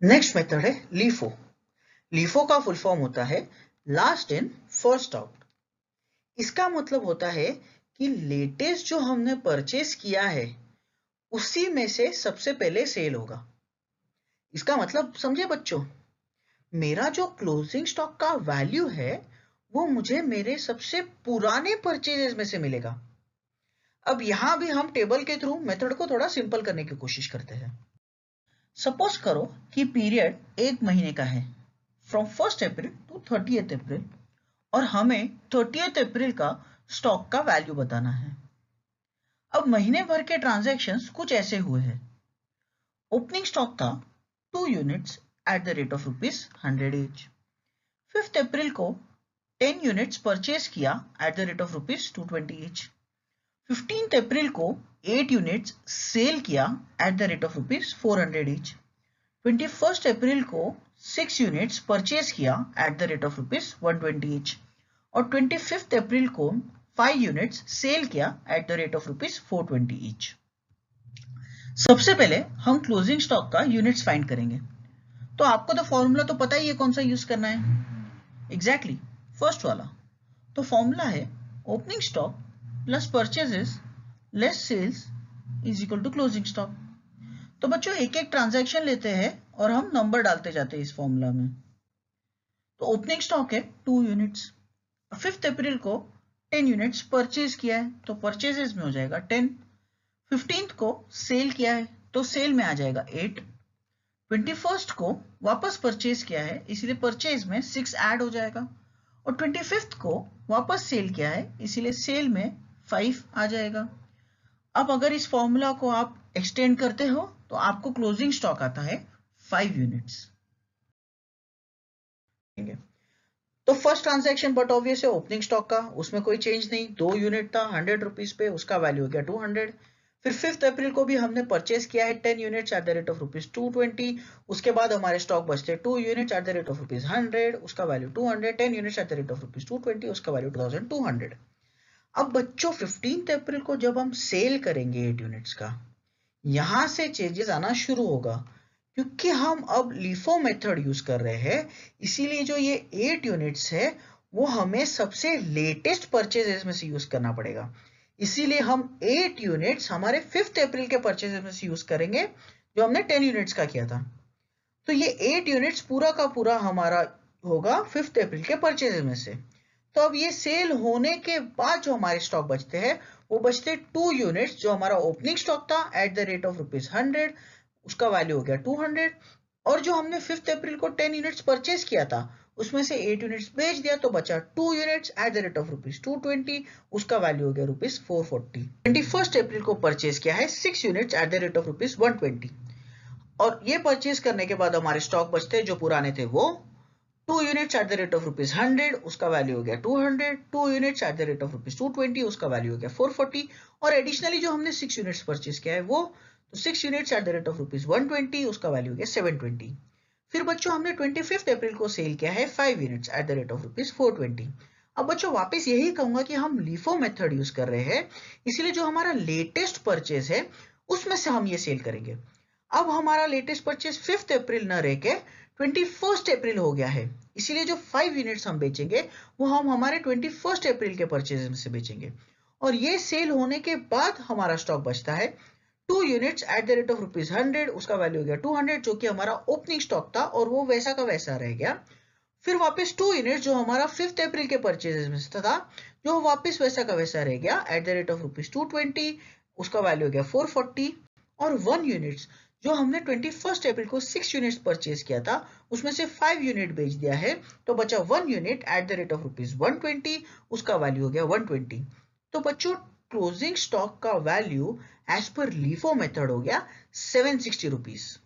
Next method है LIFO. LIFO का full form होता है लास्ट इन फर्स्ट आउट। इसका मतलब होता है कि लेटेस्ट जो हमने परचेस किया है उसी में से सबसे पहले सेल होगा। इसका मतलब समझे बच्चों, मेरा जो क्लोजिंग स्टॉक का वैल्यू है वो मुझे मेरे सबसे पुराने परचेजेस में से मिलेगा। अब यहां भी हम टेबल के थ्रू मेथड को थोड़ा सिंपल करने की कोशिश करते हैं। सपोज करो कि पीरियड एक महीने का है, फ्रॉम 1 अप्रैल टू 30 अप्रैल, और हमें 30 अप्रैल का स्टॉक का वैल्यू बताना है। अब महीने भर के ट्रांजैक्शंस कुछ ऐसे हुए हैं। ओपनिंग स्टॉक था 2 units at the rate of ₹100 each. 5 अप्रैल को 10 यूनिट्स परचेज किया eight the rate of ₹220 each. 15 अप्रैल को 8 यूनिट्स सेल किया eight the rate of ₹400 each. 21 अप्रैल को 6 यूनिट्स परचेज किया eight the rate of ₹120 each. और 25 अप्रैल को 5 यूनिट्स सेल किया eight the rate of ₹420 each. सबसे पहले हम क्लोजिंग स्टॉक का यूनिट्स फाइंड करेंगे। तो आपको तो फॉर्मूला तो पता ही है कौन सा यूज करना है। एग्जैक्टली फर्स्ट वाला। तो फॉर्मूला है opening stock plus purchases less sales is equal to closing stock. तो बच्चों एक एक ट्रांजैक्शन लेते हैं और हम नंबर डालते जाते हैं इस फॉर्मूला में। तो ओपनिंग स्टॉक है 2 यूनिट्स। 5 अप्रैल को 10 यूनिट्स परचेज किया है तो परचेजेस में हो जाएगा 10। 15 को सेल किया है तो सेल में आ जाएगा 8। 21 को वापस परचेज किया है इसीलिए परचेज में 6 ऐड हो जाएगा। और 25 को वापस सेल किया है इसीलिए सेल में 5 आ जाएगा। अब अगर इस फॉर्मूला को आप एक्सटेंड करते हो तो आपको क्लोजिंग स्टॉक आता है 5 यूनिट्स। ठीक है, तो फर्स्ट ट्रांजैक्शन बट ऑब्वियस है ओपनिंग स्टॉक का, उसमें कोई चेंज नहीं। 2 यूनिट था 100 रुपीज पे, उसका वैल्यू हो गया 200। फिर 5 अप्रैल को भी हमने परचेज किया है 10 units at the rate of ₹220। उसके बाद हमारे स्टॉक बचते 2 units at the rate of ₹100, उसका value 200। 10 units at the rate of ₹220, उसका वैल्यू 2200। अब बच्चों 15 अप्रैल को जब हम सेल करेंगे 8 यूनिट्स का, यहां से चेंजेस आना शुरू होगा क्योंकि हम अब लीफो मेथड यूज कर रहे हैं। इसीलिए जो ये 8 यूनिट्स है वो हमें सबसे लेटेस्ट परचेजेस में से यूज करना पड़ेगा। इसीलिए हम 8 यूनिट्स हमारे 5 अप्रैल के परचेजेस में से यूज करेंगे जो हमने 10 यूनिट्स का किया था। तो ये 8 यूनिट्स पूरा का पूरा हमारा होगा 5 अप्रैल के परचेजेस में से। तो अब ये सेल होने के बाद जो हमारे स्टॉक बचते हैं वो बचते 2 यूनिट्स जो हमारा ओपनिंग स्टॉक था एट द रेट ऑफ ₹100, उसका वैल्यू हो गया 200। और जो हमने 5 अप्रैल को 10 यूनिट्स परचेज किया था उसमें से 8 यूनिट्स बेच दिया तो बचा 2 units at the rate of ₹220, उसका वैल्यू हो गया ₹440। 21 अप्रैल को परचेज किया है 6 units at the rate of ₹120। और ये परचेज करने के बाद हमारे स्टॉक बचते जो पुराने थे वो 2 units at the rate of ₹100, उसका वैल्यू हो गया 200। 2 units at the rate of ₹220, उसका वैल्यू हो गया 440। और एडिशनली जो हमने 6 यूनिट्स परचेज किया है वो तो 6 units at the rate of ₹120, उसका वैल्यू हो गया 720। फिर बच्चों हमने 25 अप्रैल को सेल किया है 5 units at the rate of ₹420। अब बच्चों वापस यही कहूंगा कि हम लीफो मेथड यूज कर रहे हैं, इसीलिए जो हमारा लेटेस्ट परचेज है उसमें से हम ये सेल करेंगे। अब हमारा लेटेस्ट परचेज 5 अप्रैल न रह के 21 अप्रैल हो गया है, इसीलिए जो 5 यूनिट्स हम बेचेंगे वो हम हमारे 21 अप्रैल के परचेज में से बेचेंगे। और ये सेल होने के बाद हमारा स्टॉक बचता है 2 units at the rate of ₹100, उसका वैल्यू हो गया 200 जो कि हमारा ओपनिंग स्टॉक था और वो वैसा का वैसा रह गया। फिर वापस 2 यूनिट्स जो हमारा 5 अप्रैल के परचेजेस में से था जो वापस वैसा का वैसा रह गया एट द रेट ऑफ ₹220, उसका वैल्यू हो गया 440। और 1 यूनिट्स जो हमने 21 अप्रैल को 6 यूनिट्स परचेज किया था उसमें से 5 यूनिट बेच दिया है तो बचा 1 unit at the rate of ₹120, उसका वैल्यू हो गया 120। तो बच्चों क्लोजिंग स्टॉक का value as per LIFO method हो गया ₹760।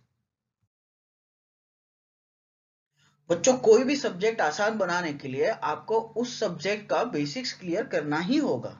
बच्चों कोई भी सब्जेक्ट आसान बनाने के लिए आपको उस सब्जेक्ट का बेसिक्स क्लियर करना ही होगा।